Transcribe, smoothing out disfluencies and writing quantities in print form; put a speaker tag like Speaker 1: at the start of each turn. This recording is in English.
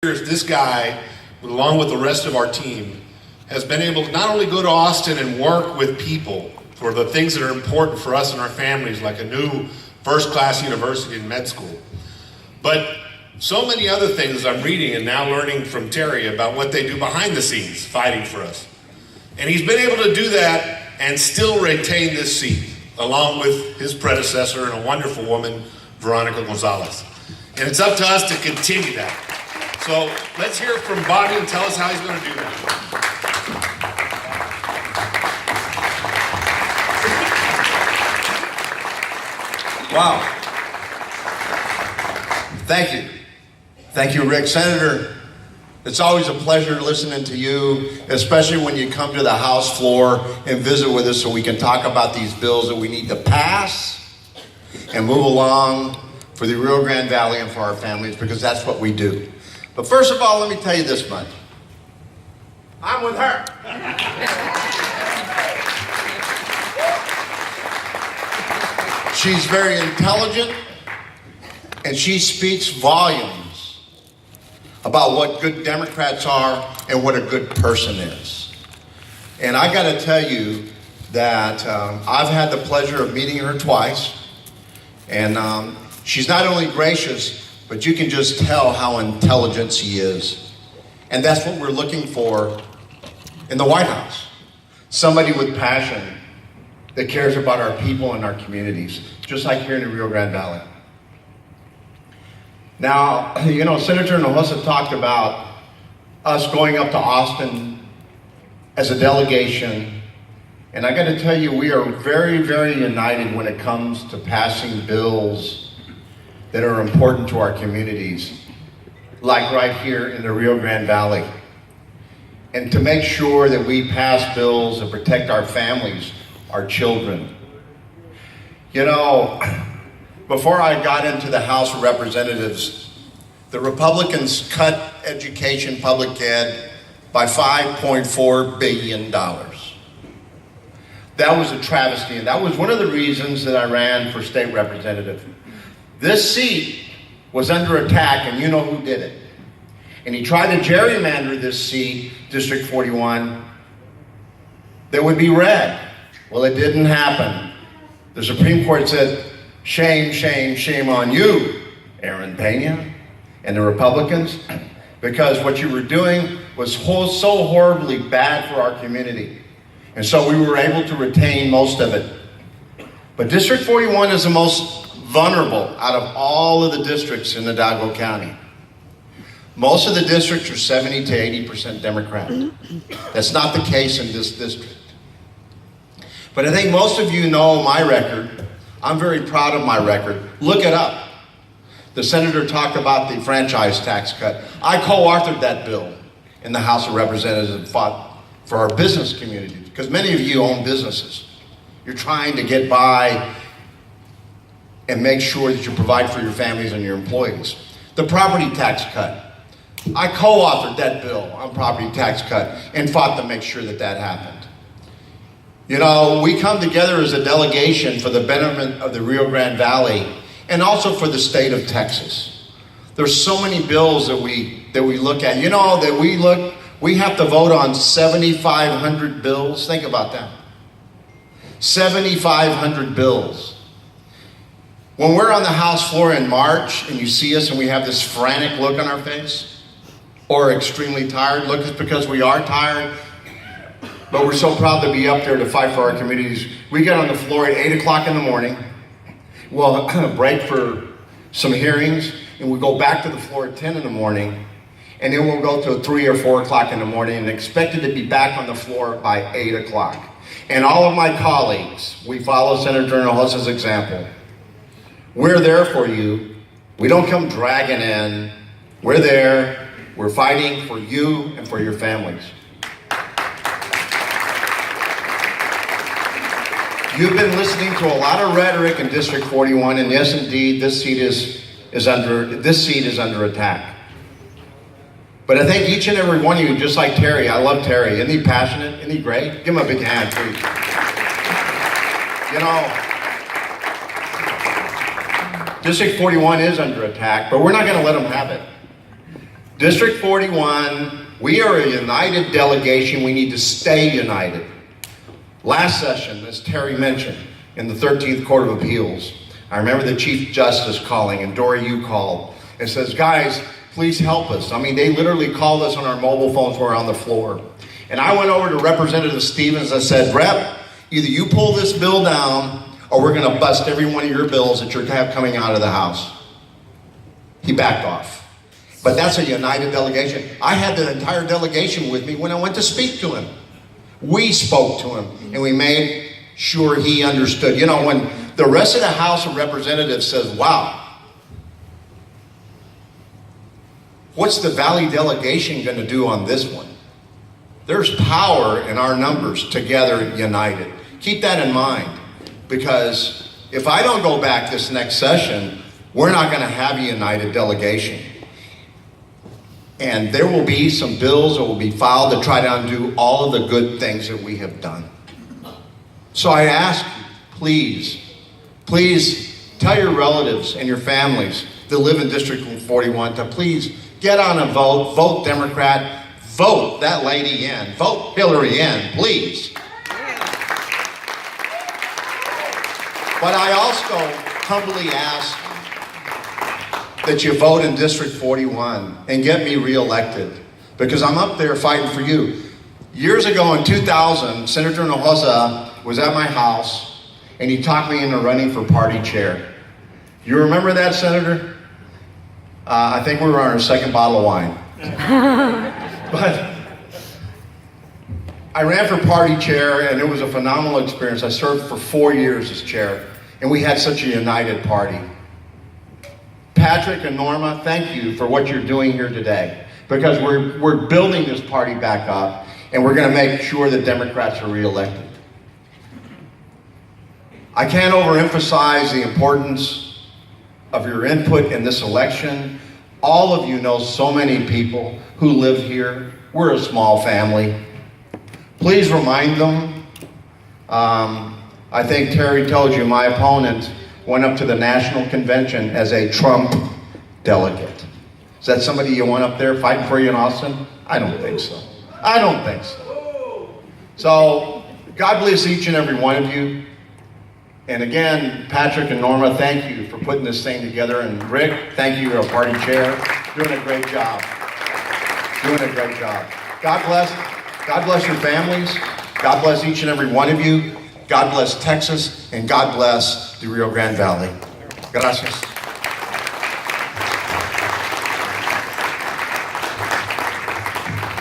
Speaker 1: This guy, along with the rest of our team, has been able to not only go to Austin and work with people for the things that are important for us and our families, like a new first-class university and med school, but so many other things I'm reading and now learning from Terry about what they do behind the scenes fighting for us. And he's been able to do that and still retain this seat, along with his predecessor and a wonderful woman, Veronica Gonzalez. And it's up to us to continue that. So let's hear from Bobby and tell us how he's going to do that.
Speaker 2: Wow. Thank you. Thank you, Rick. Senator, it's always a pleasure listening to you, especially when you come to the House floor and visit with us so we can talk about these bills that we need to pass and move along for the Rio Grande Valley and for our families, because that's what we do. But first of all, let me tell you this much. I'm with her. She's very intelligent, and she speaks volumes about what good Democrats are and what a good person is. And I got to tell you that I've had the pleasure of meeting her twice, and she's not only gracious, but you can just tell how intelligent she is. And that's what we're looking for in the White House. Somebody with passion that cares about our people and our communities, just like here in the Rio Grande Valley. Now, you know, Senator Hinojosa talked about us going up to Austin as a delegation. And I got to tell you, we are very, very united when it comes to passing bills that are important to our communities, like right here in the Rio Grande Valley. And to make sure that we pass bills that protect our families, our children. You know, before I got into the House of Representatives, the Republicans cut education, public ed, by $5.4 billion. That was a travesty, and that was one of the reasons that I ran for state representative. This seat was under attack, and you know who did it. And he tried to gerrymander this seat, District 41, that would be red. Well, it didn't happen. The Supreme Court said, shame, shame, shame on you, Aaron Pena and the Republicans, because what you were doing was so horribly bad for our community. And so we were able to retain most of it. But District 41 is the most vulnerable out of all of the districts in Hidalgo County. Most of the districts are 70 to 80% Democrat. That's not the case in this district. But I think most of you know my record. I'm very proud of my record. Look it up. The senator talked about the franchise tax cut. I co-authored that bill in the House of Representatives and fought for our business community, because many of you own businesses. You're trying to get by and make sure that you provide for your families and your employees. The property tax cut. I co-authored that bill on property tax cut and fought to make sure that that happened. You know, we come together as a delegation for the betterment of the Rio Grande Valley and also for the state of Texas. There's so many bills that we look at. You know, that we have to vote on 7,500 bills. Think about that. 7,500 bills. When we're on the House floor in March and you see us and we have this frantic look on our face, or extremely tired, look, it's because we are tired, but we're so proud to be up there to fight for our communities. We get on the floor at 8 o'clock in the morning, we'll break for some hearings, and we go back to the floor at 10 in the morning, and then we'll go to 3 or 4 o'clock in the morning and expected to be back on the floor by 8 o'clock. And all of my colleagues, we follow Senator Hinojosa's example. We're there for you. We don't come dragging in. We're there. We're fighting for you and for your families. You've been listening to a lot of rhetoric in District 41, and yes, indeed, this seat is under attack. But I think each and every one of you, just like Terry, I love Terry. Isn't he passionate? Isn't he great? Give him a big hand, please. You know, District 41 is under attack, but we're not going to let them have it. District 41, we are a united delegation. We need to stay united. Last session, as Terry mentioned, in the 13th Court of Appeals, I remember the Chief Justice calling, and Dory, you called, and says, guys, please help us. I mean, they literally called us on our mobile phones when we were on the floor. And I went over to Representative Stevens. I said, Rep, either you pull this bill down or we're going to bust every one of your bills that you have coming out of the House. He backed off. But that's a united delegation. I had the entire delegation with me when I went to speak to him. We spoke to him and we made sure he understood. You know, when the rest of the House of Representatives says, wow, what's the Valley delegation going to do on this one? There's power in our numbers together united. Keep that in mind, because if I don't go back this next session, we're not going to have a united delegation. And there will be some bills that will be filed to try to undo all of the good things that we have done. So I ask you, please tell your relatives and your families that live in District 41 to please get on a vote Democrat, vote that lady in, vote Hillary in, please. But I also humbly ask that you vote in District 41 and get me reelected, because I'm up there fighting for you. Years ago in 2000, Senator Hinojosa was at my house and he talked me into running for party chair. You remember that, Senator? I think we were on our second bottle of wine. But I ran for party chair and it was a phenomenal experience. I served for 4 years as chair and we had such a united party. Patrick and Norma, thank you for what you're doing here today, because we're building this party back up and we're going to make sure that Democrats are reelected. I can't overemphasize the importance of your input in this election. All of you know so many people who live here. We're a small family. Please remind them. I think Terry told you my opponent went up to the national convention as a Trump delegate. Is that somebody you want up there fighting for you in Austin? I don't think so. I don't think so. So God bless each and every one of you. And again, Patrick and Norma, thank you for putting this thing together. And Rick, thank you, you're a party chair. Doing a great job. Doing a great job. God bless your families. God bless each and every one of you. God bless Texas, and God bless the Rio Grande Valley. Gracias.